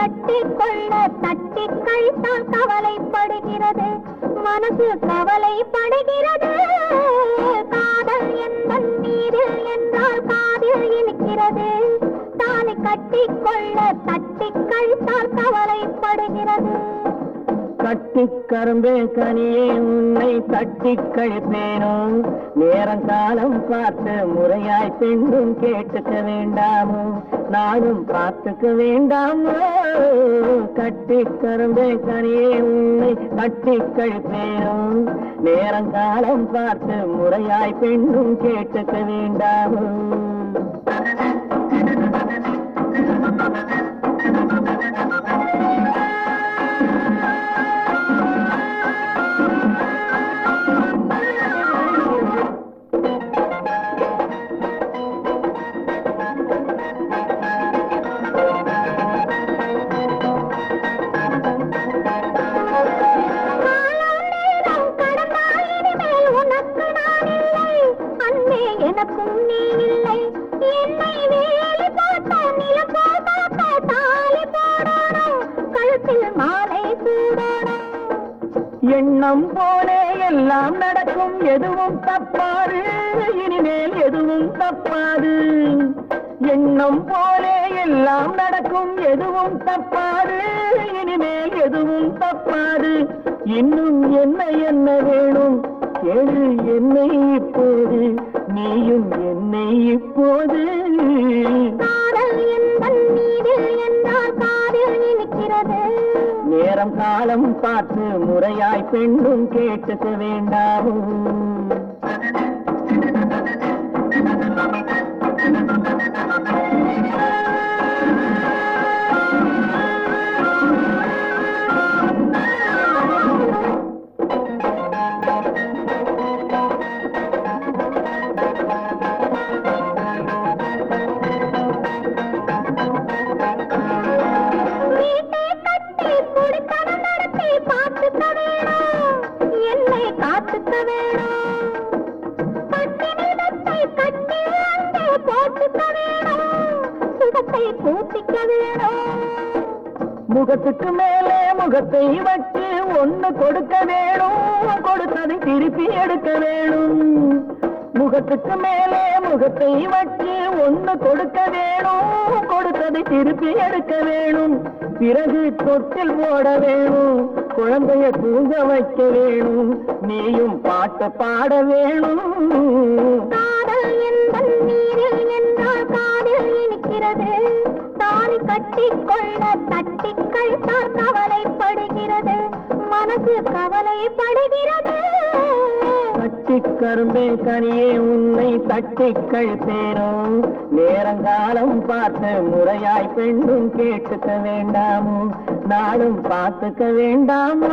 கட்டிக்கொள்ள தட்டி கழித்தால் கவலைப்படுகிறது, மனசு கவலைப்படுகிறது. காதல் எந்தன் மீது என்றால் காதில் இனிக்கிறது, தாலி கட்டிக்கொள்ள தட்டி கழித்தால் கவலைப்படுகிறது. கட்டி கரும்பே கனியே உன்னை தட்டி கழிப்பேனோ, நேரங்காலம் பார்த்து முறையாய் பெண்ணும் கேட்டுக்க வேண்டாமோ, நானும் பார்த்துக்க வேண்டாமோ. கட்டி கரும்பே கனியே உன்னை தட்டி கழிப்பேனோ, நேரங்காலம் பார்த்து முறையாய் பெண்ணும் கேட்டுக்க வேண்டாமோ. எனக்கும் நீ இல்லை, என்னை வேலி போட்ட நிலம் போட்ட தாலி போடணும், கழுத்தில் மாலை சூடணும். எண்ணம் போலே எல்லாம் நடக்கும், எதுவும் தப்பாது, இனிமேல் எதுவும் தப்பாது. எண்ணம் போலே எல்லாம் நடக்கும், எதுவும் தப்பாது, இனிமேல் எதுவும் தப்பாது. இன்னும் என்ன என்ன வேணும் கேளு என்னை இப்போது, நீயும் என்னை இப்போது. காதல் எந்தன் மீது என்றால் காதில் இனிக்கிறது, நேரம் காலம் பார்த்து முறையாய் பெண்ணும் கேட்டுக்க வேண்டாமோ. என்னை காத்துக்க வேணும், பட்டினிடத்தை கட்டி அங்கே போட்டுக்க வேணும், சுகத்தை கூட்டிக்க வேணும். முகத்துக்கு மேலே முகத்தை வச்சு ஒண்ணு கொடுக்க வேணும், கொடுத்ததை திருப்பி எடுக்க வேணும். முகத்துக்கு மேலே முகத்தை வச்சு ஒண்ணு கொடுக்க வேணும், கொடுத்ததை திருப்பி எடுக்க வேணும். பிறகு தொட்டில் போட வேணும், குழந்தைய தூங்க வைக்க வேணும், நீயும் பாட்டு பாட வேணும். காதல் எந்தன் மீது என்றால் காதில் இனிக்கிறது, தாலி கட்டிக்கொள்ள தட்டி கழித்தால் கவலைப்படுகிறது, மனசு கவலைப்படுகிறது. கட்டி கரும்பே கனியே உன்னை தட்டி கழிப்பேனோ, நேரங்காலம் பார்த்து முறையாய் பெண்ணும் கேட்டுக்க வேண்டாமோ, நாளும் பார்த்துக்க வேண்டாமோ.